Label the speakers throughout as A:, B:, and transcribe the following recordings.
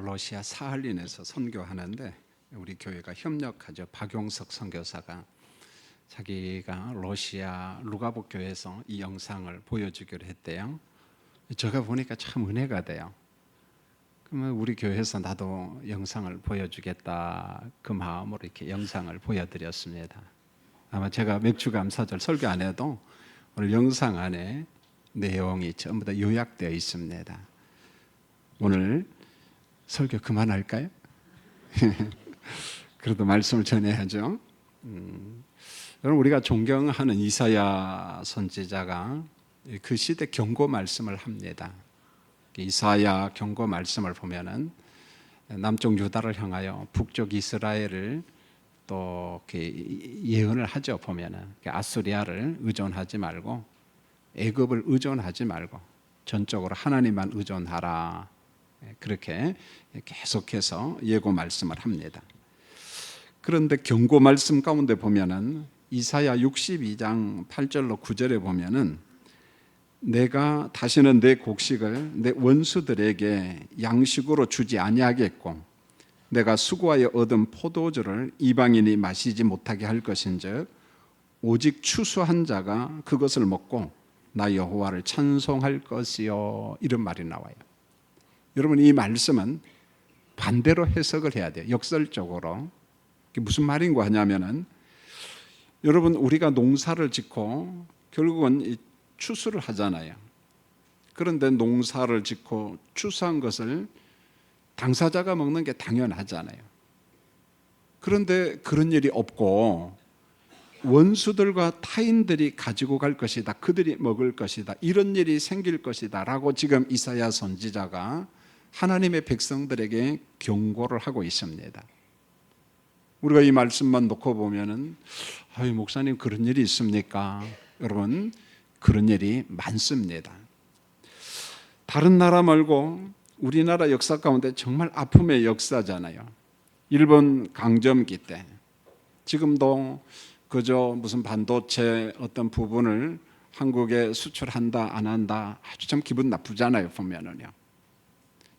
A: 러시아 사할린에서 선교하는데 우리 교회가 협력하죠. 박용석 선교사가 자기가 러시아 루가복 교회에서 이 영상을 보여주기로 했대요. 제가 보니까 참 은혜가 돼요. 그러면 우리 교회에서 나도 영상을 보여주겠다 그 마음으로 이렇게 영상을 보여드렸습니다. 아마 제가 맥주감사절 설교 안 해도 오늘 영상 안에 내용이 전부 다 요약되어 있습니다. 오늘 설교 그만할까요? 그래도 말씀을 전해야죠. 여러분, 우리가 존경하는 이사야 선지자가 그 시대 경고 말씀을 합니다. 이사야 경고 말씀을 보면은 남쪽 유다를 향하여 북쪽 이스라엘을 또 예언을 하죠. 보면은 아수리아를 의존하지 말고 애굽을 의존하지 말고 전적으로 하나님만 의존하라. 그렇게 계속해서 예고 말씀을 합니다. 그런데 경고 말씀 가운데 보면은 이사야 62장 8절로 9절에 보면은 내가 다시는 내 곡식을 내 원수들에게 양식으로 주지 아니하겠고 내가 수고하여 얻은 포도주를 이방인이 마시지 못하게 할 것인즉 오직 추수한 자가 그것을 먹고 나 여호와를 찬송할 것이요, 이런 말이 나와요. 여러분, 이 말씀은 반대로 해석을 해야 돼요. 역설적으로. 그게 무슨 말인가 하냐면은, 여러분, 우리가 농사를 짓고 결국은 추수를 하잖아요. 그런데 농사를 짓고 추수한 것을 당사자가 먹는 게 당연하잖아요. 그런데 그런 일이 없고 원수들과 타인들이 가지고 갈 것이다, 그들이 먹을 것이다, 이런 일이 생길 것이다 라고 지금 이사야 선지자가 하나님의 백성들에게 경고를 하고 있습니다. 우리가 이 말씀만 놓고 보면은 목사님 그런 일이 있습니까? 여러분, 그런 일이 많습니다. 다른 나라 말고 우리나라 역사 가운데 정말 아픔의 역사잖아요. 일본 강점기 때 지금도 그저 무슨 반도체 어떤 부분을 한국에 수출한다 안 한다 아주 참 기분 나쁘잖아요. 보면은요,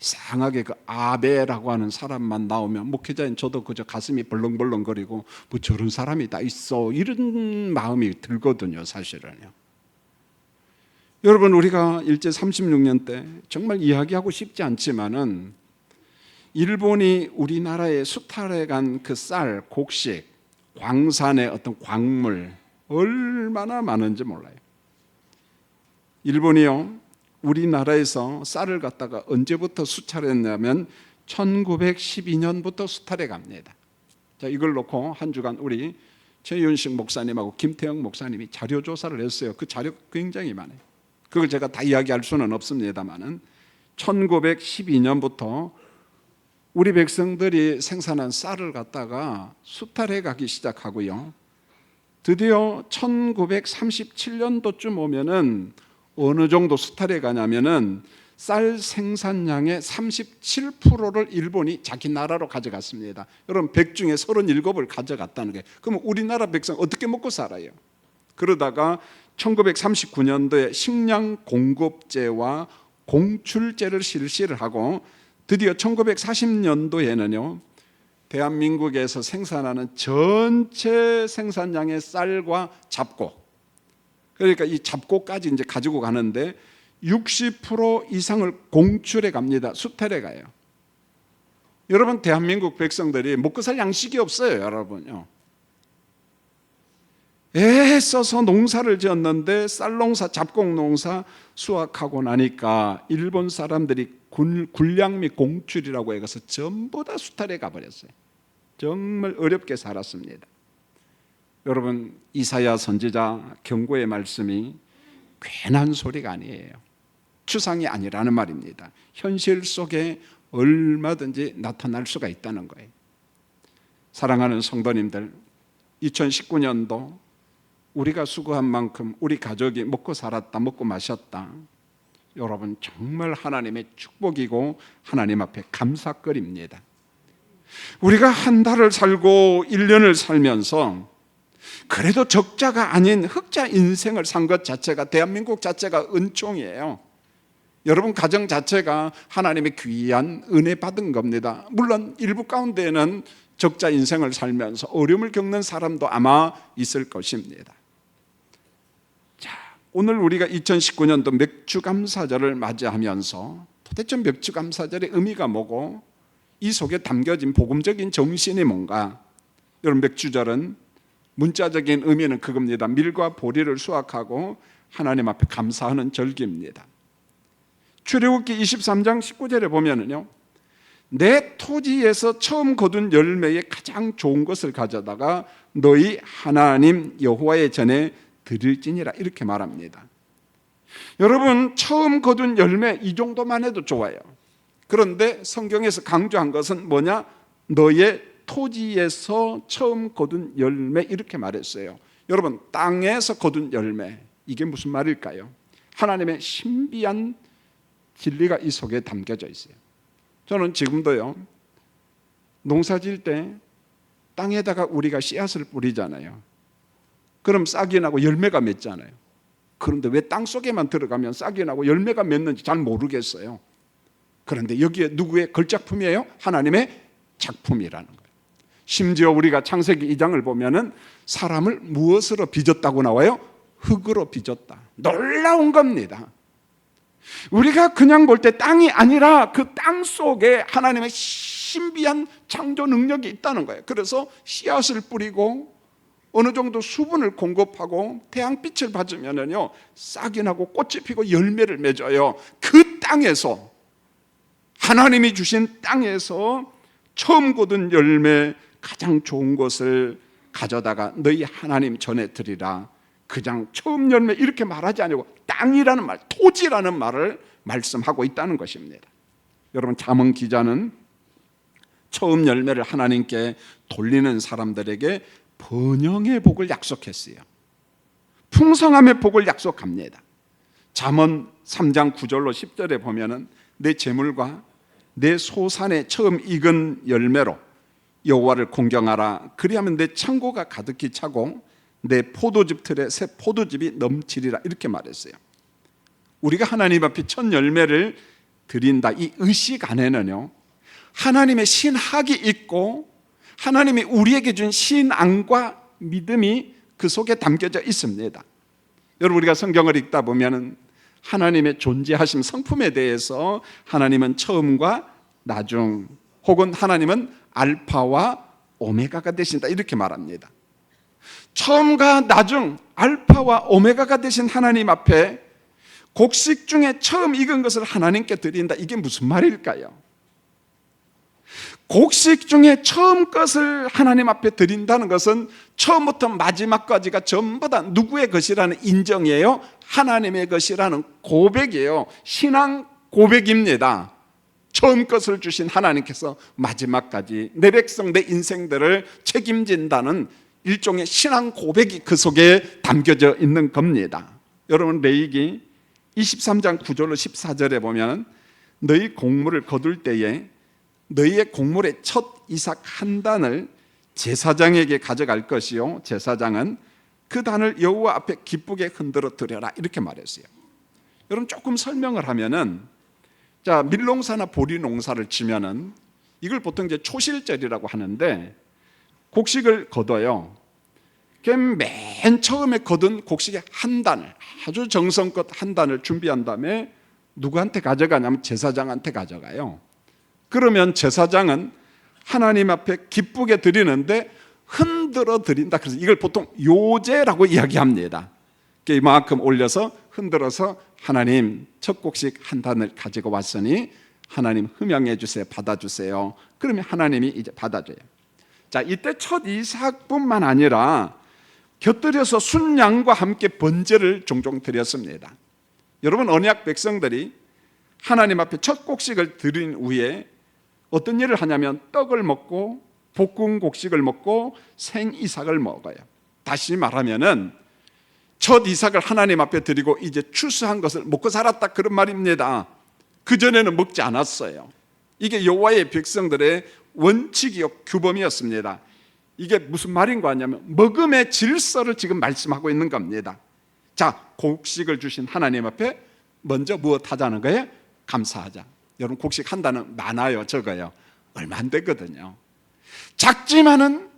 A: 이상하게 그 아베라고 하는 사람만 나오면 목회자인 저도 그저 가슴이 벌렁벌렁거리고 뭐 저런 사람이 다 있어, 이런 마음이 들거든요. 사실은요. 여러분, 우리가 일제 36년 때 정말 이야기하고 싶지 않지만은 일본이 우리나라에 수탈해 간 그 쌀, 곡식, 광산의 어떤 광물 얼마나 많은지 몰라요. 일본이요, 우리나라에서 쌀을 갖다가 언제부터 수탈했냐면 1912년부터 수탈해 갑니다. 자, 이걸 놓고 한 주간 우리 최윤식 목사님하고 김태영 목사님이 자료 조사를 했어요. 그 자료 굉장히 많아요. 그걸 제가 다 이야기할 수는 없습니다만은 1912년부터 우리 백성들이 생산한 쌀을 갖다가 수탈해 가기 시작하고요. 드디어 1937년도쯤 오면은 어느 정도 수탈해 가냐면은 쌀 생산량의 37%를 일본이 자기 나라로 가져갔습니다. 여러분, 100 중에 37을 가져갔다는 게, 그러면 우리나라 백성 어떻게 먹고 살아요? 그러다가 1939년도에 식량 공급제와 공출제를 실시를 하고 드디어 1940년도에는요 대한민국에서 생산하는 전체 생산량의 쌀과 잡곡, 그러니까 이 잡곡까지 이제 가지고 가는데 60% 이상을 공출해 갑니다. 수탈해 가요. 여러분, 대한민국 백성들이 먹고 살 양식이 없어요. 여러분요, 애써서 농사를 지었는데 쌀농사, 잡곡농사 수확하고 나니까 일본 사람들이 군량 및 공출이라고 해서 전부 다 수탈해 가버렸어요. 정말 어렵게 살았습니다. 여러분, 이사야 선지자 경고의 말씀이 괜한 소리가 아니에요. 추상이 아니라는 말입니다. 현실 속에 얼마든지 나타날 수가 있다는 거예요. 사랑하는 성도님들, 2019년도 우리가 수고한 만큼 우리 가족이 먹고 살았다, 먹고 마셨다. 여러분, 정말 하나님의 축복이고 하나님 앞에 감사거리입니다. 우리가 한 달을 살고 1년을 살면서 그래도 적자가 아닌 흑자 인생을 산 것 자체가, 대한민국 자체가 은총이에요. 여러분 가정 자체가 하나님의 귀한 은혜 받은 겁니다. 물론 일부 가운데에는 적자 인생을 살면서 어려움을 겪는 사람도 아마 있을 것입니다. 자, 오늘 우리가 2019년도 맥주감사절을 맞이하면서 도대체 맥주감사절의 의미가 뭐고 이 속에 담겨진 복음적인 정신이 뭔가? 여러분, 맥주절은 문자적인 의미는 그겁니다. 밀과 보리를 수확하고 하나님 앞에 감사하는 절기입니다. 출애굽기 23장 19절에 보면은요, 내 토지에서 처음 거둔 열매의 가장 좋은 것을 가져다가 너희 하나님 여호와의 전에 드릴지니라, 이렇게 말합니다. 여러분, 처음 거둔 열매 이 정도만 해도 좋아요. 그런데 성경에서 강조한 것은 뭐냐? 너의 토지에서 처음 거둔 열매, 이렇게 말했어요. 여러분, 땅에서 거둔 열매, 이게 무슨 말일까요? 하나님의 신비한 진리가 이 속에 담겨져 있어요. 저는 지금도요, 농사 지을 때 땅에다가 우리가 씨앗을 뿌리잖아요. 그럼 싹이 나고 열매가 맺잖아요. 그런데 왜 땅 속에만 들어가면 싹이 나고 열매가 맺는지 잘 모르겠어요. 그런데 여기에 누구의 걸작품이에요? 하나님의 작품이라는 거예요. 심지어 우리가 창세기 2장을 보면은 사람을 무엇으로 빚었다고 나와요? 흙으로 빚었다. 놀라운 겁니다. 우리가 그냥 볼 때 땅이 아니라 그 땅 속에 하나님의 신비한 창조 능력이 있다는 거예요. 그래서 씨앗을 뿌리고 어느 정도 수분을 공급하고 태양빛을 받으면요, 싹이 나고 꽃이 피고 열매를 맺어요. 그 땅에서, 하나님이 주신 땅에서 처음 거둔 열매 가장 좋은 것을 가져다가 너희 하나님 전에 드리라. 그냥 처음 열매 이렇게 말하지 아니고 땅이라는 말, 토지라는 말을 말씀하고 있다는 것입니다. 여러분, 잠언 기자는 처음 열매를 하나님께 돌리는 사람들에게 번영의 복을 약속했어요. 풍성함의 복을 약속합니다. 잠언 3장 9절로 10절에 보면은 내 재물과 내 소산의 처음 익은 열매로 여호와를 공경하라. 그리하면 내 창고가 가득히 차고 내 포도즙 틀에 새 포도즙이 넘치리라, 이렇게 말했어요. 우리가 하나님 앞에 첫 열매를 드린다, 이 의식 안에는요, 하나님의 신학이 있고 하나님이 우리에게 준 신앙과 믿음이 그 속에 담겨져 있습니다. 여러분, 우리가 성경을 읽다 보면은 하나님의 존재하심, 성품에 대해서 하나님은 처음과 나중, 혹은 하나님은 알파와 오메가가 되신다, 이렇게 말합니다. 처음과 나중, 알파와 오메가가 되신 하나님 앞에 곡식 중에 처음 익은 것을 하나님께 드린다, 이게 무슨 말일까요? 곡식 중에 처음 것을 하나님 앞에 드린다는 것은 처음부터 마지막까지가 전부 다 누구의 것이라는 인정이에요? 하나님의 것이라는 고백이에요. 신앙 고백입니다. 처음 것을 주신 하나님께서 마지막까지 내 백성, 내 인생들을 책임진다는 일종의 신앙 고백이 그 속에 담겨져 있는 겁니다. 여러분, 레위기 23장 9절로 14절에 보면 너희 곡물을 거둘 때에 너희의 곡물의 첫 이삭 한 단을 제사장에게 가져갈 것이요, 제사장은 그 단을 여호와 앞에 기쁘게 흔들어 드려라, 이렇게 말했어요. 여러분, 조금 설명을 하면은, 자, 밀농사나 보리 농사를 치면은 이걸 보통 이제 초실절이라고 하는데 곡식을 거둬요. 그럼 맨 처음에 거둔 곡식의 한 단을, 아주 정성껏 한 단을 준비한 다음에 누구한테 가져가냐면 제사장한테 가져가요. 그러면 제사장은 하나님 앞에 기쁘게 드리는데 흔들어 드린다. 그래서 이걸 보통 요제라고 이야기합니다. 이만큼 올려서 흔들어서 하나님, 첫 곡식 한 단을 가지고 왔으니 하나님 흠양해 주세요, 받아주세요. 그러면 하나님이 이제 받아줘요. 자, 이때 첫 이삭뿐만 아니라 곁들여서 순양과 함께 번제를 종종 드렸습니다. 여러분, 언약 백성들이 하나님 앞에 첫 곡식을 드린 후에 어떤 일을 하냐면 떡을 먹고 볶은 곡식을 먹고 생 이삭을 먹어요. 다시 말하면은 첫 이삭을 하나님 앞에 드리고 이제 추수한 것을 먹고 살았다, 그런 말입니다. 그전에는 먹지 않았어요. 이게 여호와의 백성들의 원칙이요, 규범이었습니다. 이게 무슨 말인 거 아니냐면 먹음의 질서를 지금 말씀하고 있는 겁니다. 자, 곡식을 주신 하나님 앞에 먼저 무엇 하자는 거예요? 감사하자. 여러분 곡식 한 단은 많아요, 적어요? 얼마 안 되거든요. 작지만은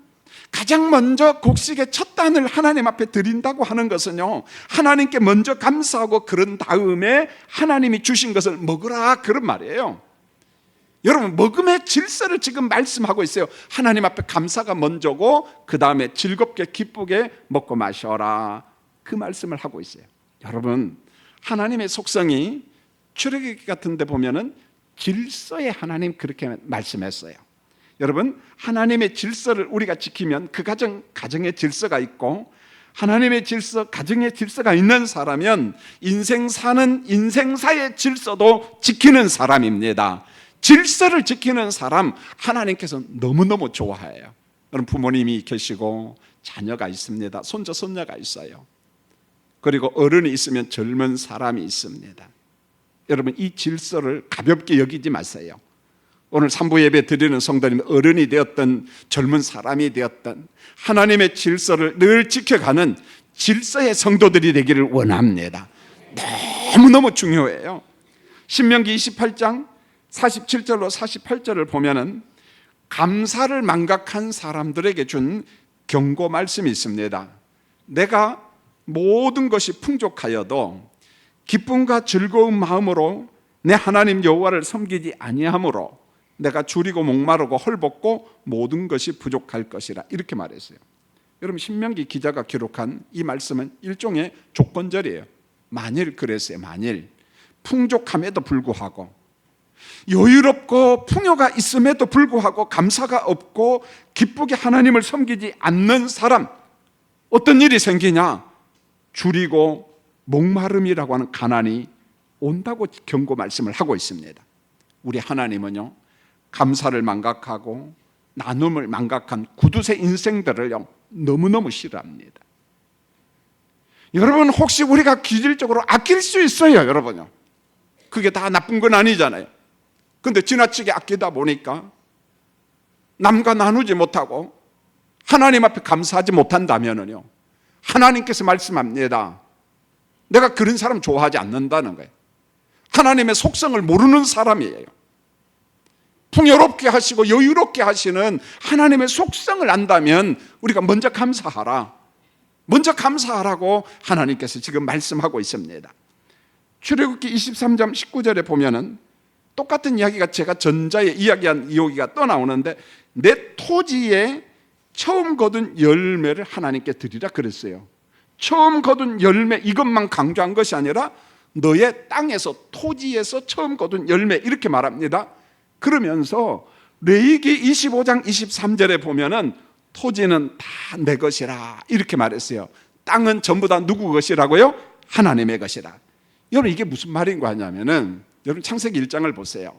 A: 가장 먼저 곡식의 첫 단을 하나님 앞에 드린다고 하는 것은요, 하나님께 먼저 감사하고 그런 다음에 하나님이 주신 것을 먹으라, 그런 말이에요. 여러분, 먹음의 질서를 지금 말씀하고 있어요. 하나님 앞에 감사가 먼저고 그 다음에 즐겁게 기쁘게 먹고 마셔라, 그 말씀을 하고 있어요. 여러분, 하나님의 속성이 출애굽기 같은 데 보면은 질서에 하나님 그렇게 말씀했어요. 여러분, 하나님의 질서를 우리가 지키면 그 가정의 질서가 있고, 하나님의 질서, 가정의 질서가 있는 사람은 인생 사는 인생사의 질서도 지키는 사람입니다. 질서를 지키는 사람 하나님께서 너무너무 좋아해요. 여러분, 부모님이 계시고 자녀가 있습니다. 손자, 손녀가 있어요. 그리고 어른이 있으면 젊은 사람이 있습니다. 여러분, 이 질서를 가볍게 여기지 마세요. 오늘 3부 예배 드리는 성도님, 어른이 되었던 젊은 사람이 되었던 하나님의 질서를 늘 지켜가는 질서의 성도들이 되기를 원합니다. 너무너무 중요해요. 신명기 28장 47절로 48절을 보면은 감사를 망각한 사람들에게 준 경고 말씀이 있습니다. 내가 모든 것이 풍족하여도 기쁨과 즐거운 마음으로 내 하나님 여호와를 섬기지 아니하므로 내가 줄이고 목마르고 헐벗고 모든 것이 부족할 것이라, 이렇게 말했어요. 여러분, 신명기 기자가 기록한 이 말씀은 일종의 조건절이에요. 만일 그랬어요. 만일 풍족함에도 불구하고, 여유롭고 풍요가 있음에도 불구하고 감사가 없고 기쁘게 하나님을 섬기지 않는 사람, 어떤 일이 생기냐? 줄이고 목마름이라고 하는 가난이 온다고 경고 말씀을 하고 있습니다. 우리 하나님은요, 감사를 망각하고 나눔을 망각한 구두쇠 인생들을요 너무너무 싫어합니다. 여러분, 혹시 우리가 기질적으로 아낄 수 있어요, 여러분요. 그게 다 나쁜 건 아니잖아요. 근데 지나치게 아끼다 보니까 남과 나누지 못하고 하나님 앞에 감사하지 못한다면요, 하나님께서 말씀합니다. 내가 그런 사람 좋아하지 않는다는 거예요. 하나님의 속성을 모르는 사람이에요. 풍요롭게 하시고 여유롭게 하시는 하나님의 속성을 안다면 우리가 먼저 감사하라, 먼저 감사하라고 하나님께서 지금 말씀하고 있습니다. 출애굽기 23장 19절에 보면은 똑같은 이야기가, 제가 전자에 이야기한 이야기가 또 나오는데, 내 토지에 처음 거둔 열매를 하나님께 드리라 그랬어요. 처음 거둔 열매, 이것만 강조한 것이 아니라 너의 땅에서, 토지에서 처음 거둔 열매, 이렇게 말합니다. 그러면서 레위기 25장 23절에 보면은 토지는 다 내 것이라, 이렇게 말했어요. 땅은 전부 다 누구 것이라고요? 하나님의 것이라. 여러분, 이게 무슨 말인 거 하냐면은, 여러분 창세기 1장을 보세요.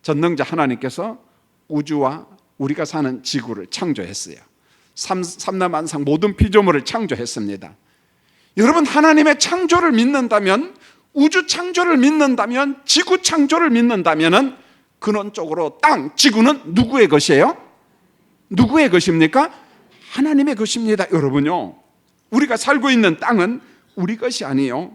A: 전능자 하나님께서 우주와 우리가 사는 지구를 창조했어요. 삼라만상 모든 피조물을 창조했습니다. 여러분, 하나님의 창조를 믿는다면, 우주 창조를 믿는다면, 지구 창조를 믿는다면은 근원적으로 땅, 지구는 누구의 것이에요? 누구의 것입니까? 하나님의 것입니다. 여러분요, 우리가 살고 있는 땅은 우리 것이 아니에요.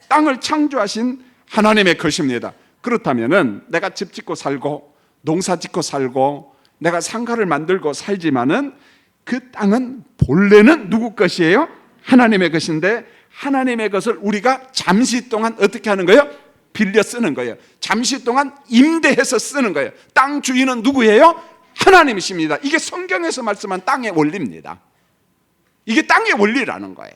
A: 땅을 창조하신 하나님의 것입니다. 그렇다면은 내가 집 짓고 살고 농사 짓고 살고 내가 상가를 만들고 살지만은 그 땅은 본래는 누구 것이에요? 하나님의 것인데, 하나님의 것을 우리가 잠시 동안 어떻게 하는 거예요? 빌려 쓰는 거예요. 잠시 동안 임대해서 쓰는 거예요. 땅 주인은 누구예요? 하나님이십니다. 이게 성경에서 말씀한 땅의 원리입니다. 이게 땅의 원리라는 거예요.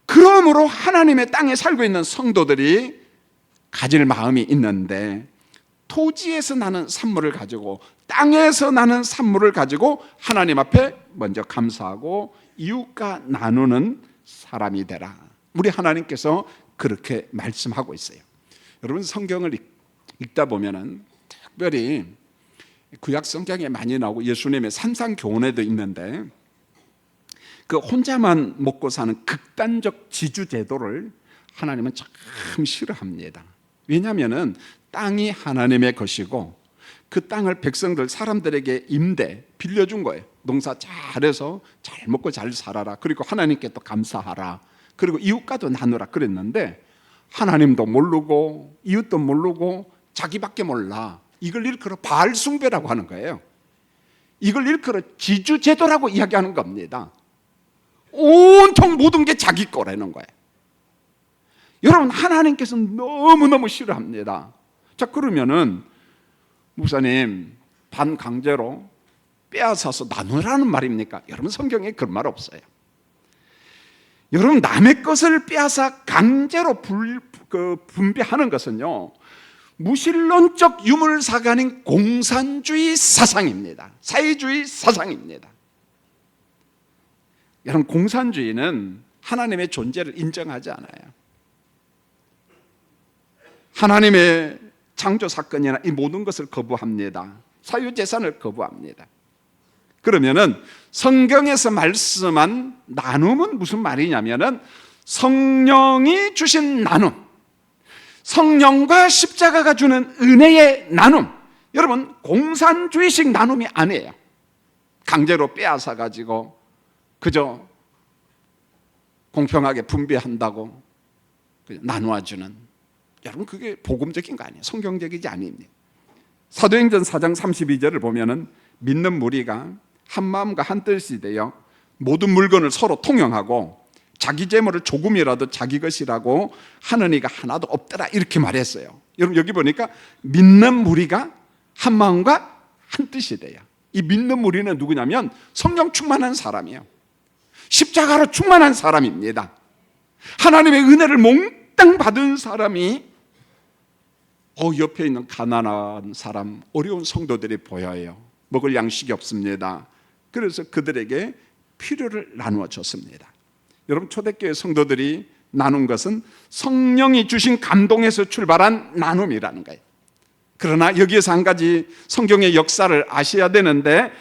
A: 그러므로 하나님의 땅에 살고 있는 성도들이 가질 마음이 있는데, 토지에서 나는 산물을 가지고, 땅에서 나는 산물을 가지고 하나님 앞에 먼저 감사하고 이웃과 나누는 사람이 되라. 우리 하나님께서 그렇게 말씀하고 있어요. 여러분, 성경을 읽다 보면은 특별히 구약 성경에 많이 나오고 예수님의 산상교훈에도 있는데, 그 혼자만 먹고 사는 극단적 지주 제도를 하나님은 참 싫어합니다. 왜냐하면은 땅이 하나님의 것이고 그 땅을 백성들, 사람들에게 임대, 빌려준 거예요. 농사 잘해서 잘 먹고 잘 살아라. 그리고 하나님께 또 감사하라. 그리고 이웃과도 나누라 그랬는데, 하나님도 모르고 이웃도 모르고 자기밖에 몰라. 이걸 일컬어 바알 숭배라고 하는 거예요. 이걸 일컬어 지주제도라고 이야기하는 겁니다. 온통 모든 게 자기 거라는 거예요. 여러분, 하나님께서 너무너무 싫어합니다. 자, 그러면은 목사님, 반강제로 빼앗아서 나누라는 말입니까? 여러분, 성경에 그런 말 없어요. 여러분, 남의 것을 빼앗아 강제로 분배하는 것은요, 무신론적 유물사가 아닌 공산주의 사상입니다. 사회주의 사상입니다. 여러분, 공산주의는 하나님의 존재를 인정하지 않아요. 하나님의 창조 사건이나 이 모든 것을 거부합니다. 사유재산을 거부합니다. 그러면은 성경에서 말씀한 나눔은 무슨 말이냐면은 성령이 주신 나눔, 성령과 십자가가 주는 은혜의 나눔. 여러분, 공산주의식 나눔이 아니에요. 강제로 빼앗아 가지고 그저 공평하게 분배한다고 나누어주는, 여러분, 그게 복음적인 거 아니에요. 성경적이지 아닙니다. 사도행전 4장 32절을 보면은 믿는 무리가 한 마음과 한 뜻이 되어 모든 물건을 서로 통용하고 자기 재물을 조금이라도 자기 것이라고 하는 이가 하나도 없더라, 이렇게 말했어요. 여러분, 여기 보니까 믿는 무리가 한 마음과 한 뜻이 돼요. 이 믿는 무리는 누구냐면 성령 충만한 사람이에요. 십자가로 충만한 사람입니다. 하나님의 은혜를 몽땅 받은 사람이 옆에 있는 가난한 사람, 어려운 성도들이 보여요. 먹을 양식이 없습니다. 그래서 그들에게 필요를 나누어 줬습니다. 여러분, 초대교회 성도들이 나눈 것은 성령이 주신 감동에서 출발한 나눔이라는 거예요. 그러나 여기에서 한 가지 성경의 역사를 아셔야 되는데,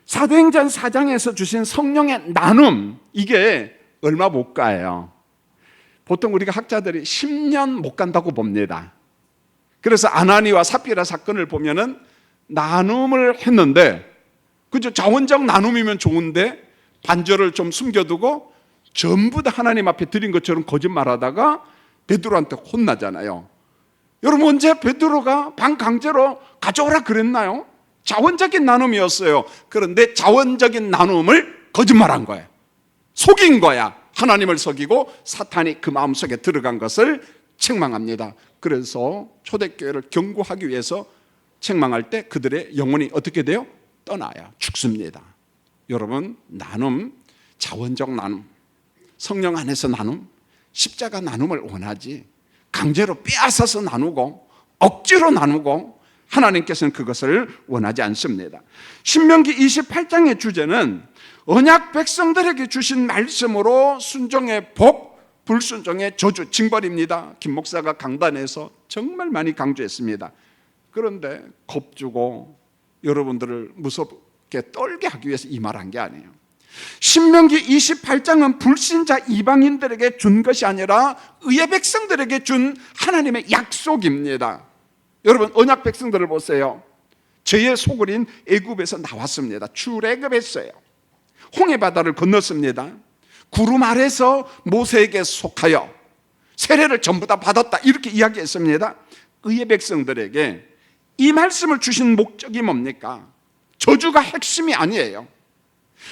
A: 사도행전 4장에서 주신 성령의 나눔, 이게 얼마 못 가요. 보통 우리가 학자들이 10년 못 간다고 봅니다. 그래서 아나니와 삽비라 사건을 보면은 나눔을 했는데, 그죠? 자원적 나눔이면 좋은데 반절을 좀 숨겨두고 전부 다 하나님 앞에 드린 것처럼 거짓말하다가 베드로한테 혼나잖아요. 여러분, 언제 베드로가 반강제로 가져오라 그랬나요? 자원적인 나눔이었어요. 그런데 자원적인 나눔을 거짓말한 거예요. 속인 거야. 하나님을 속이고 사탄이 그 마음속에 들어간 것을 책망합니다. 그래서 초대교회를 경고하기 위해서 책망할 때 그들의 영혼이 어떻게 돼요? 떠나요. 죽습니다. 여러분, 나눔, 자원적 나눔, 성령 안에서 나눔, 십자가 나눔을 원하지 강제로 빼앗아서 나누고 억지로 나누고 하나님께서는 그것을 원하지 않습니다. 신명기 28장의 주제는 언약 백성들에게 주신 말씀으로 순종의 복, 불순종의 저주, 징벌입니다. 김 목사가 강단에서 정말 많이 강조했습니다. 그런데 겁주고 여러분들을 무섭게 떨게 하기 위해서 이 말한 게 아니에요. 신명기 28장은 불신자 이방인들에게 준 것이 아니라 의의 백성들에게 준 하나님의 약속입니다. 여러분, 언약 백성들을 보세요. 죄의 소굴인 애굽에서 나왔습니다. 출애굽했어요. 홍해 바다를 건넜습니다. 구름 아래서 모세에게 속하여 세례를 전부 다 받았다, 이렇게 이야기했습니다. 의의 백성들에게 이 말씀을 주신 목적이 뭡니까? 저주가 핵심이 아니에요.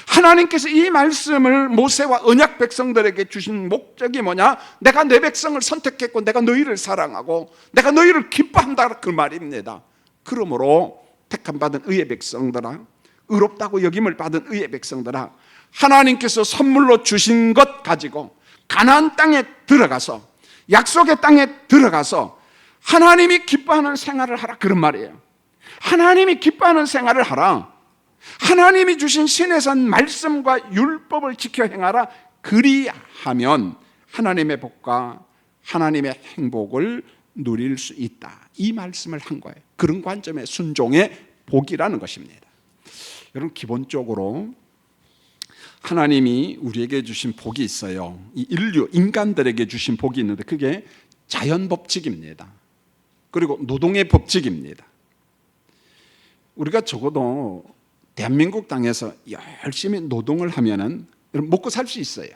A: 하나님께서 이 말씀을 모세와 언약 백성들에게 주신 목적이 뭐냐? 내가 내 백성을 선택했고 내가 너희를 사랑하고 내가 너희를 기뻐한다, 그 말입니다. 그러므로 택함받은 의의 백성들아, 의롭다고 여김을 받은 의의 백성들아, 하나님께서 선물로 주신 것 가지고 가나안 땅에 들어가서, 약속의 땅에 들어가서 하나님이 기뻐하는 생활을 하라, 그런 말이에요. 하나님이 기뻐하는 생활을 하라. 하나님이 주신 신의 산 말씀과 율법을 지켜 행하라. 그리하면 하나님의 복과 하나님의 행복을 누릴 수 있다, 이 말씀을 한 거예요. 그런 관점의 순종의 복이라는 것입니다. 여러분, 기본적으로 하나님이 우리에게 주신 복이 있어요. 이 인류, 인간들에게 주신 복이 있는데 그게 자연 법칙입니다. 그리고 노동의 법칙입니다. 우리가 적어도 대한민국 땅에서 열심히 노동을 하면은 먹고 살 수 있어요.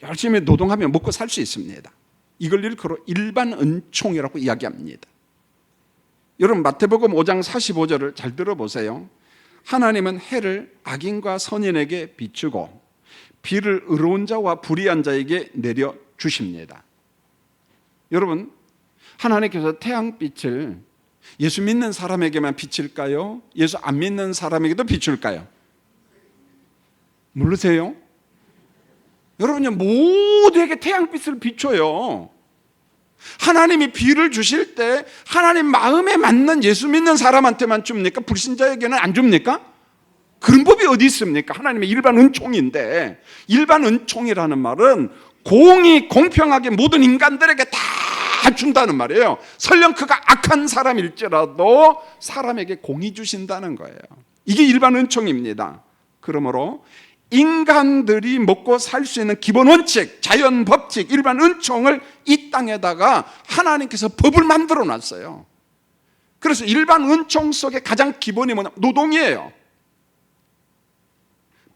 A: 열심히 노동하면 먹고 살 수 있습니다. 이걸 일컬어 일반 은총이라고 이야기합니다. 여러분 마태복음 5장 45절을 잘 들어보세요. 하나님은 해를 악인과 선인에게 비추고 비를 의로운 자와 불의한 자에게 내려 주십니다. 여러분, 하나님께서 태양빛을 예수 믿는 사람에게만 비칠까요? 예수 안 믿는 사람에게도 비출까요? 모르세요? 여러분요, 모두에게 태양빛을 비춰요. 하나님이 비를 주실 때 하나님 마음에 맞는 예수 믿는 사람한테만 줍니까? 불신자에게는 안 줍니까? 그런 법이 어디 있습니까? 하나님의 일반 은총인데, 일반 은총이라는 말은 공이 공평하게 모든 인간들에게 다 준다는 말이에요. 설령 그가 악한 사람일지라도 사람에게 공이 주신다는 거예요. 이게 일반 은총입니다. 그러므로 인간들이 먹고 살 수 있는 기본 원칙, 자연 법칙, 일반 은총을 이 땅에다가 하나님께서 법을 만들어 놨어요. 그래서 일반 은총 속에 가장 기본이 뭐냐? 노동이에요.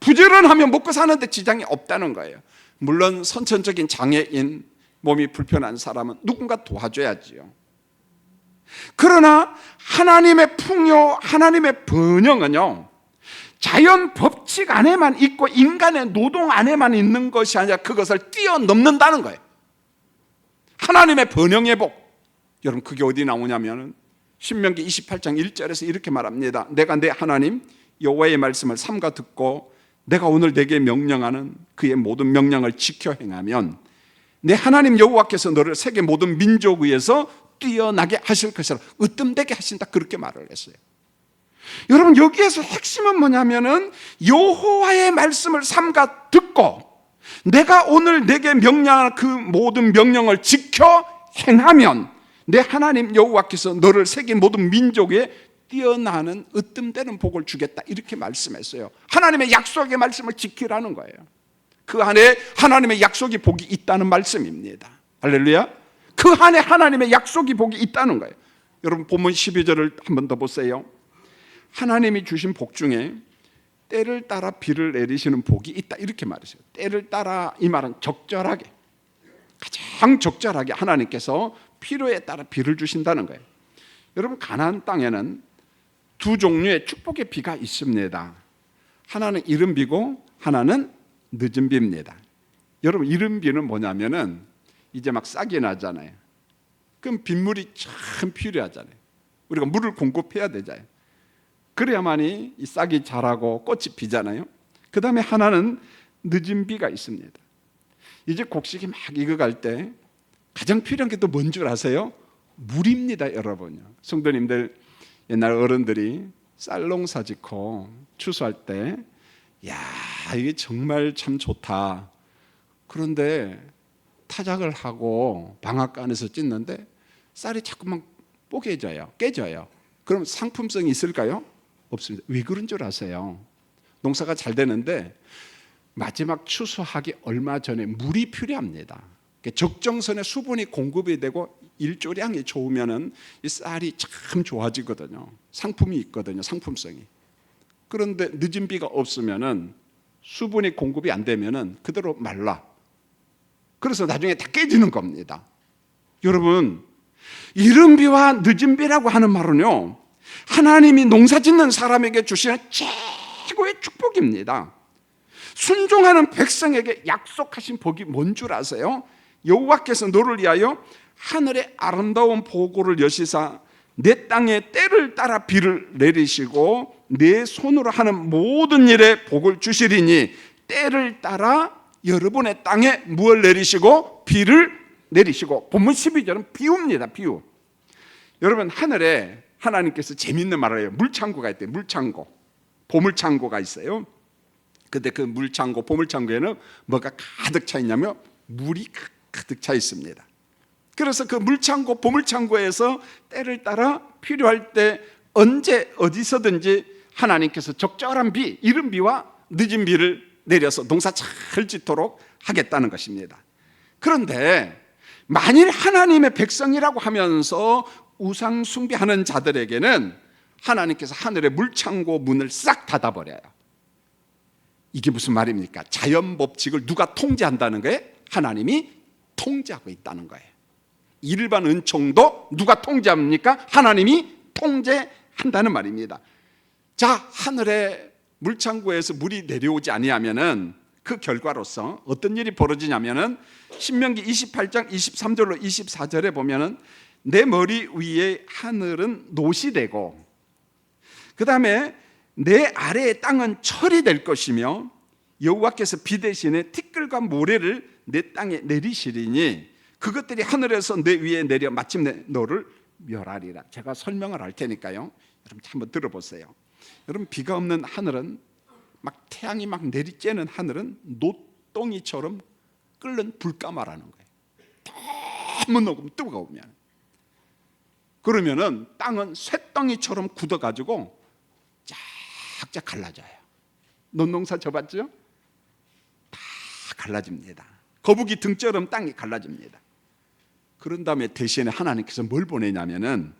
A: 부지런하면 먹고 사는데 지장이 없다는 거예요. 물론 선천적인 장애인, 몸이 불편한 사람은 누군가 도와줘야지요. 그러나 하나님의 풍요, 하나님의 번영은요, 자연 법칙 안에만 있고 인간의 노동 안에만 있는 것이 아니라 그것을 뛰어넘는다는 거예요. 하나님의 번영의 복. 여러분, 그게 어디 나오냐면 신명기 28장 1절에서 이렇게 말합니다. 내가 내 하나님 여호와의 말씀을 삼가 듣고 내가 오늘 내게 명령하는 그의 모든 명령을 지켜 행하면 내 하나님 여호와께서 너를 세계 모든 민족 위에서 뛰어나게 하실 것이라, 으뜸되게 하신다, 그렇게 말을 했어요. 여러분, 여기에서 핵심은 뭐냐면은 여호와의 말씀을 삼가 듣고 내가 오늘 내게 명령하는 그 모든 명령을 지켜 행하면 내 하나님 여호와께서 너를 세계 모든 민족에 뛰어나는 으뜸되는 복을 주겠다, 이렇게 말씀했어요. 하나님의 약속의 말씀을 지키라는 거예요. 그 안에 하나님의 약속이 복이 있다는 말씀입니다. 할렐루야. 그 안에 하나님의 약속이 복이 있다는 거예요. 여러분, 본문 12절을 한 번 더 보세요. 하나님이 주신 복 중에 때를 따라 비를 내리시는 복이 있다, 이렇게 말했어요. 때를 따라, 이 말은 적절하게, 가장 적절하게 하나님께서 필요에 따라 비를 주신다는 거예요. 여러분, 가나안 땅에는 두 종류의 축복의 비가 있습니다. 하나는 이른 비고 하나는 늦은 비입니다. 여러분, 이른 비는 뭐냐면은 이제 막 싹이 나잖아요. 그럼 빗물이 참 필요하잖아요. 우리가 물을 공급해야 되잖아요. 그래야만이 이 싹이 자라고 꽃이 피잖아요. 그 다음에 하나는 늦은 비가 있습니다. 이제 곡식이 막 익어갈 때 가장 필요한 게 또 뭔 줄 아세요? 물입니다, 여러분요. 성도님들, 옛날 어른들이 쌀 농사 짓고 추수할 때, 야, 이게 정말 참 좋다. 그런데 타작을 하고 방앗간에서 찢는데 쌀이 자꾸만 뽀개져요, 깨져요. 그럼 상품성이 있을까요? 없습니다. 왜 그런 줄 아세요? 농사가 잘 되는데 마지막 추수하기 얼마 전에 물이 필요합니다. 적정선에 수분이 공급이 되고 일조량이 좋으면은 이 쌀이 참 좋아지거든요. 상품이 있거든요, 상품성이. 그런데 늦은 비가 없으면은 수분이 공급이 안 되면은 그대로 말라. 그래서 나중에 다 깨지는 겁니다. 여러분, 이른 비와 늦은 비라고 하는 말은요, 하나님이 농사 짓는 사람에게 주시는 최고의 축복입니다. 순종하는 백성에게 약속하신 복이 뭔 줄 아세요? 여호와께서 너를 위하여 하늘의 아름다운 보고를 여시사 내 땅에 때를 따라 비를 내리시고 내 손으로 하는 모든 일에 복을 주시리니, 때를 따라 여러분의 땅에 무엇을 내리시고? 비를 내리시고. 본문 12절은 비유입니다, 비유. 여러분, 하늘에 하나님께서 재밌는 말을 해요. 물창고가 있대요. 물창고, 보물창고가 있어요. 근데 그 물창고, 보물창고에는 뭐가 가득 차 있냐면 물이 가득 차 있습니다. 그래서 그 물창고, 보물창고에서 때를 따라 필요할 때 언제 어디서든지 하나님께서 적절한 비, 이른 비와 늦은 비를 내려서 농사 잘 짓도록 하겠다는 것입니다. 그런데 만일 하나님의 백성이라고 하면서 우상 숭배하는 자들에게는 하나님께서 하늘의 물창고 문을 싹 닫아버려요. 이게 무슨 말입니까? 자연 법칙을 누가 통제한다는 거예요? 하나님이 통제하고 있다는 거예요. 일반 은총도 누가 통제합니까? 하나님이 통제한다는 말입니다. 자, 하늘의 물창고에서 물이 내려오지 아니하면은 그 결과로서 어떤 일이 벌어지냐면은 신명기 28장 23절로 24절에 보면은 내 머리 위에 하늘은 놋이 되고 그 다음에 내 아래의 땅은 철이 될 것이며 여호와께서 비 대신에 티끌과 모래를 내 땅에 내리시리니 그것들이 하늘에서 내 위에 내려 마침내 너를 멸하리라. 제가 설명을 할 테니까요, 여러분 한번 들어보세요. 여러분, 비가 없는 하늘은 막 태양이 막 내리쬐는 하늘은 놋덩이처럼 끓는 불가마라는 거예요. 너무 뜨거우면. 그러면은 땅은 쇳덩이처럼 굳어가지고 쫙쫙 갈라져요. 논농사 져봤죠? 다 갈라집니다. 거북이 등처럼 땅이 갈라집니다. 그런 다음에 대신에 하나님께서 뭘 보내냐면은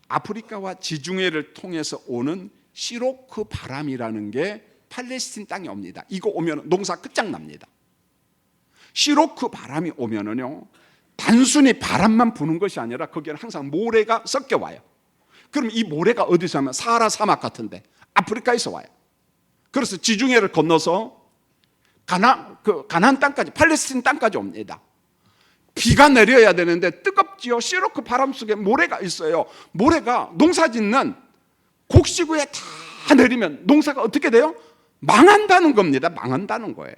A: 아프리카와 지중해를 통해서 오는 시로크 바람이라는 게 팔레스틴 땅에 옵니다. 이거 오면 농사 끝장납니다. 시로크 바람이 오면은요, 단순히 바람만 부는 것이 아니라 거기에는 항상 모래가 섞여 와요. 그럼 이 모래가 어디서 하면 사하라 사막 같은데 아프리카에서 와요. 그래서 지중해를 건너서 가나안 땅까지, 팔레스틴 땅까지 옵니다. 비가 내려야 되는데 뜨겁지요. 시로크 바람 속에 모래가 있어요. 모래가 농사 짓는 곡식위에 다 내리면 농사가 어떻게 돼요? 망한다는 겁니다. 망한다는 거예요.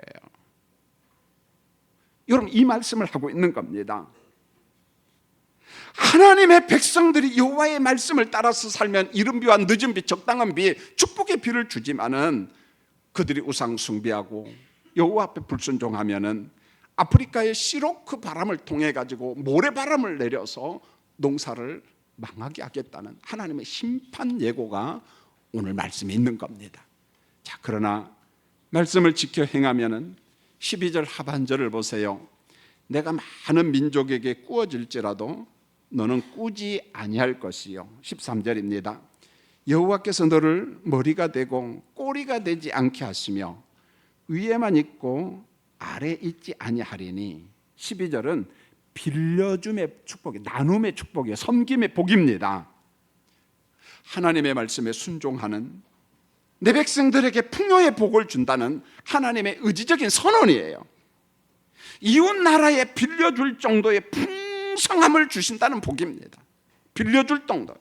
A: 여러분, 이 말씀을 하고 있는 겁니다. 하나님의 백성들이 여호와의 말씀을 따라서 살면 이른 비와 늦은 비, 적당한 비, 축복의 비를 주지만은 그들이 우상 숭배하고 여호와 앞에 불순종하면은 아프리카의 시로크 바람을 통해 가지고 모래바람을 내려서 농사를 망하게 하겠다는 하나님의 심판 예고가 오늘 말씀에 있는 겁니다. 자, 그러나 말씀을 지켜 행하면은 12절 하반절을 보세요. 내가 많은 민족에게 꾸어질지라도 너는 꾸지 아니할 것이요. 13절입니다. 여호와께서 너를 머리가 되고 꼬리가 되지 않게 하시며 위에만 있고 아래 있지 아니하리니. 12절은 빌려줌의 축복이, 나눔의 축복이에요. 섬김의 복입니다. 하나님의 말씀에 순종하는 내 백성들에게 풍요의 복을 준다는 하나님의 의지적인 선언이에요. 이웃 나라에 빌려줄 정도의 풍성함을 주신다는 복입니다. 빌려줄 정도.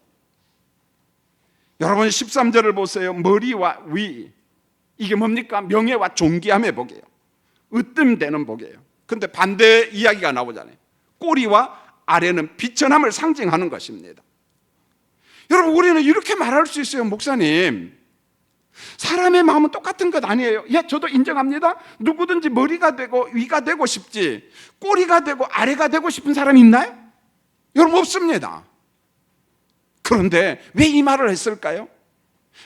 A: 여러분 13절을 보세요. 머리와 위, 이게 뭡니까? 명예와 존귀함의 복이에요. 으뜸되는 복이에요. 그런데 반대 이야기가 나오잖아요. 꼬리와 아래는 비천함을 상징하는 것입니다. 여러분, 우리는 이렇게 말할 수 있어요. 목사님, 사람의 마음은 똑같은 것 아니에요. 예, 저도 인정합니다. 누구든지 머리가 되고 위가 되고 싶지 꼬리가 되고 아래가 되고 싶은 사람이 있나요? 여러분, 없습니다. 그런데 왜 이 말을 했을까요?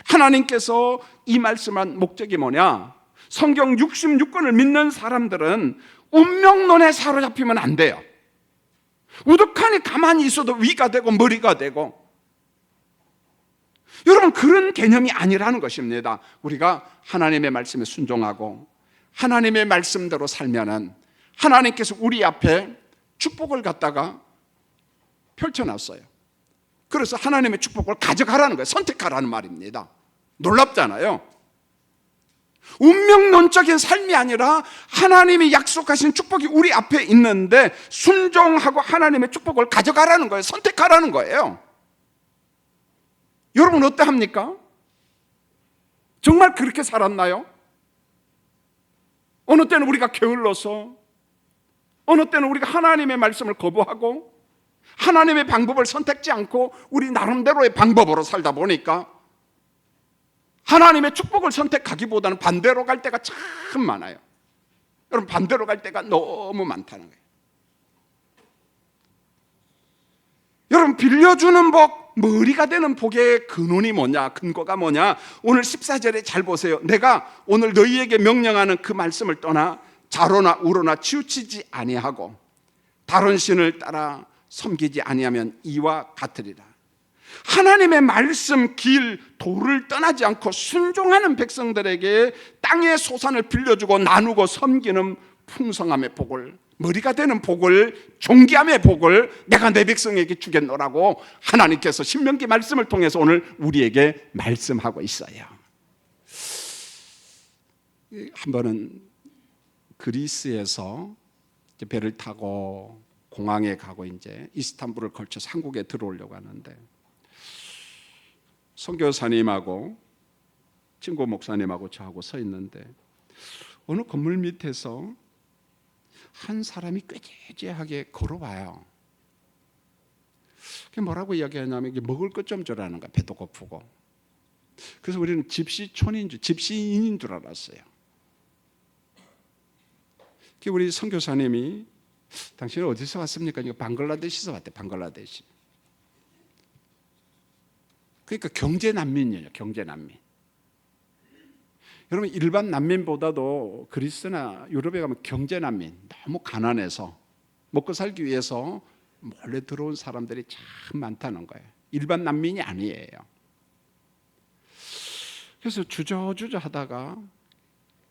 A: 하나님께서 이 말씀한 목적이 뭐냐? 성경 66권을 믿는 사람들은 운명론에 사로잡히면 안 돼요. 우두커니 가만히 있어도 위가 되고 머리가 되고, 여러분, 그런 개념이 아니라는 것입니다. 우리가 하나님의 말씀에 순종하고 하나님의 말씀대로 살면은 하나님께서 우리 앞에 축복을 갖다가 펼쳐놨어요. 그래서 하나님의 축복을 가져가라는 거예요. 선택하라는 말입니다. 놀랍잖아요. 운명론적인 삶이 아니라 하나님이 약속하신 축복이 우리 앞에 있는데 순종하고 하나님의 축복을 가져가라는 거예요. 선택하라는 거예요. 여러분, 어떠합니까? 정말 그렇게 살았나요? 어느 때는 우리가 게을러서, 어느 때는 우리가 하나님의 말씀을 거부하고 하나님의 방법을 선택지 않고 우리 나름대로의 방법으로 살다 보니까 하나님의 축복을 선택하기보다는 반대로 갈 때가 참 많아요. 여러분, 반대로 갈 때가 너무 많다는 거예요. 여러분, 빌려주는 복, 머리가 되는 복의 근원이 뭐냐, 근거가 뭐냐? 오늘 14절에 잘 보세요. 내가 오늘 너희에게 명령하는 그 말씀을 떠나 자로나 우로나 치우치지 아니하고 다른 신을 따라 섬기지 아니하면 이와 같으리라. 하나님의 말씀, 길, 도를 떠나지 않고 순종하는 백성들에게 땅의 소산을 빌려주고 나누고 섬기는 풍성함의 복을 머리가 되는 복을, 존귀함의 복을 내가 내 백성에게 주겠노라고 하나님께서 신명기 말씀을 통해서 오늘 우리에게 말씀하고 있어요. 한 번은 그리스에서 배를 타고 공항에 가고 이제 이스탄불을 걸쳐서 한국에 들어오려고 하는데, 선교사님하고 친구 목사님하고 저하고 서 있는데 어느 건물 밑에서 한 사람이 꾀죄죄하게 걸어와요. 그게 뭐라고 이야기하냐면 이게 먹을 것 좀 주라는 거야. 배도 고프고. 그래서 우리는 집시인인 줄 알았어요. 우리 선교사님이 당신은 어디서 왔습니까? 방글라데시에서 왔대. 방글라데시. 그러니까 경제난민이에요. 경제난민. 여러분, 일반 난민보다도 그리스나 유럽에 가면 경제난민, 너무 가난해서 먹고 살기 위해서 몰래 들어온 사람들이 참 많다는 거예요. 일반 난민이 아니에요. 그래서 주저주저 하다가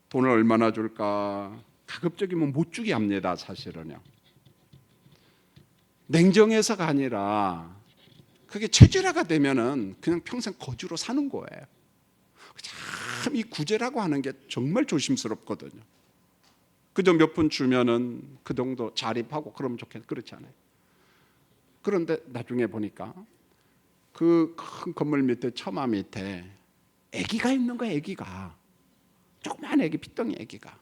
A: 돈을 얼마나 줄까, 가급적이면 못 주게 합니다. 사실은요. 냉정해서가 아니라 그게 체질화가 되면은 그냥 평생 거주로 사는 거예요. 참 이 구제라고 하는 게 정말 조심스럽거든요. 그저 몇 푼 주면은 그 정도 자립하고 그러면 좋겠는데 그렇지 않아요. 그런데 나중에 보니까 그 큰 건물 밑에 처마 밑에 아기가 있는 거야. 아기가 조그만 아기, 핏덩이 아기가.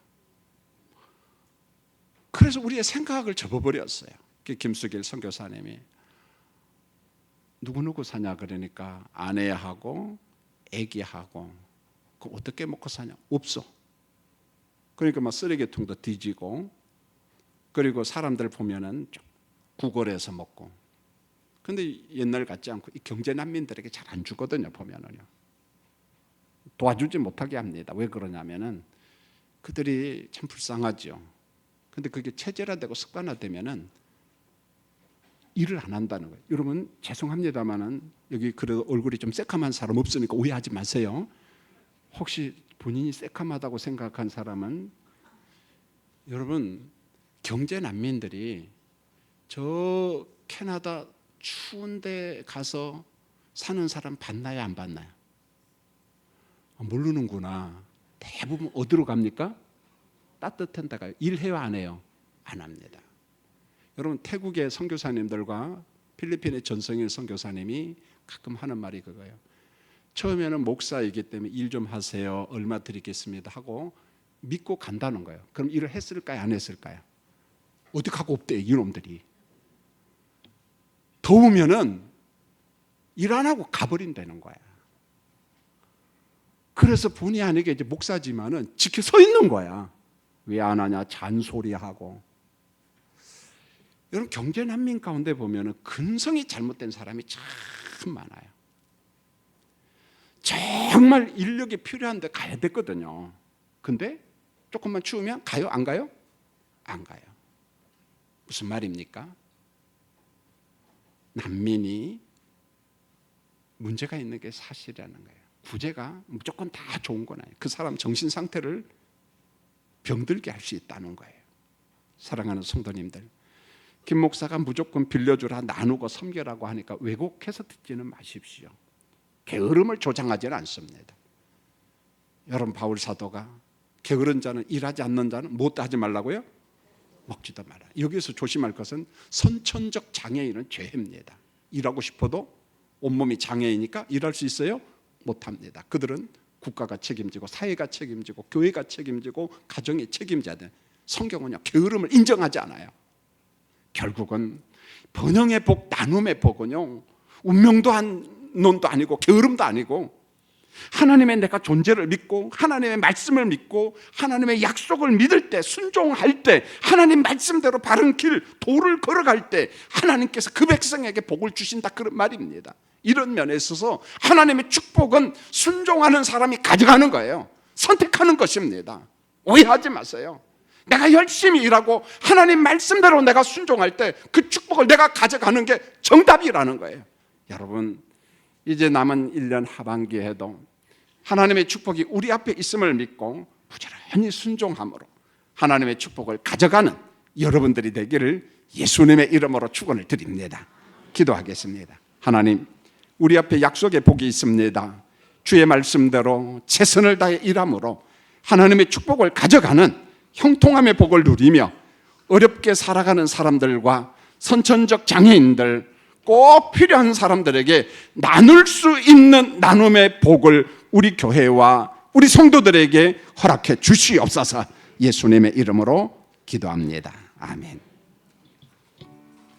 A: 그래서 우리의 생각을 접어버렸어요. 김수길 선교사님이 누구누구 사냐 그러니까 아내하고 아기하고 그 어떻게 먹고 사냐? 없어. 그러니까 막 쓰레기통도 뒤지고, 그리고 사람들 보면은 구걸해서 먹고. 근데 옛날 같지 않고 이 경제 난민들에게 잘 안 주거든요. 보면은요. 도와주지 못하게 합니다. 왜 그러냐면은 그들이 참 불쌍하죠. 근데 그게 체질화되고 습관화되면은 일을 안 한다는 거예요. 여러분 죄송합니다만은 여기 그래도 얼굴이 좀 새카만 사람 없으니까 오해하지 마세요. 혹시 본인이 새카마다고 생각한 사람은, 여러분 경제 난민들이 저 캐나다 추운 데 가서 사는 사람 봤나요? 안 봤나요? 모르는구나. 대부분 어디로 갑니까? 따뜻한 데 가요. 일해요? 안 해요? 안 합니다. 여러분 태국의 선교사님들과 필리핀의 전성일 선교사님이 가끔 하는 말이 그거예요. 처음에는 목사이기 때문에 일 좀 하세요. 얼마 드리겠습니다 하고 믿고 간다는 거예요. 그럼 일을 했을까요? 안 했을까요? 어디 가고 없대요. 이놈들이. 더우면은 일 안 하고 가버린다는 거야. 그래서 본의 아니게 이제 목사지만은 지켜 서 있는 거야. 왜 안 하냐 잔소리하고. 여러분 경제 난민 가운데 보면은 근성이 잘못된 사람이 참 많아요. 정말 인력이 필요한데 가야 됐거든요. 근데 조금만 추우면 가요? 안 가요? 안 가요. 무슨 말입니까? 난민이 문제가 있는 게 사실이라는 거예요. 구제가 무조건 다 좋은 건 아니에요. 그 사람 정신 상태를 병들게 할 수 있다는 거예요. 사랑하는 성도님들, 김 목사가 무조건 빌려주라, 나누고 섬겨라고 하니까 왜곡해서 듣지는 마십시오. 게으름을 조장하지는 않습니다. 여러분 바울 사도가 게으른 자는 일하지 않는 자는 못 하지 말라고요? 먹지도 마라. 여기서 조심할 것은 선천적 장애인은 죄입니다. 일하고 싶어도 온몸이 장애이니까 일할 수 있어요? 못합니다. 그들은 국가가 책임지고 사회가 책임지고 교회가 책임지고 가정이 책임져야 돼. 성경은요 게으름을 인정하지 않아요. 결국은 번영의 복, 나눔의 복은요 운명도 한 논도 아니고 게으름도 아니고 하나님의 내가 존재를 믿고 하나님의 말씀을 믿고 하나님의 약속을 믿을 때, 순종할 때, 하나님 말씀대로 바른 길, 도를 걸어갈 때 하나님께서 그 백성에게 복을 주신다, 그런 말입니다. 이런 면에 있어서 하나님의 축복은 순종하는 사람이 가져가는 거예요. 선택하는 것입니다. 오해하지 마세요. 내가 열심히 일하고 하나님 말씀대로 내가 순종할 때 그 축복을 내가 가져가는 게 정답이라는 거예요. 여러분 이제 남은 1년 하반기에도 하나님의 축복이 우리 앞에 있음을 믿고 부지런히 순종함으로 하나님의 축복을 가져가는 여러분들이 되기를 예수님의 이름으로 축원을 드립니다. 기도하겠습니다. 하나님, 우리 앞에 약속의 복이 있습니다. 주의 말씀대로 최선을 다해 일함으로 하나님의 축복을 가져가는 형통함의 복을 누리며 어렵게 살아가는 사람들과 선천적 장애인들, 꼭 필요한 사람들에게 나눌 수 있는 나눔의 복을 우리 교회와 우리 성도들에게 허락해 주시옵소서. 예수님의 이름으로 기도합니다. 아멘.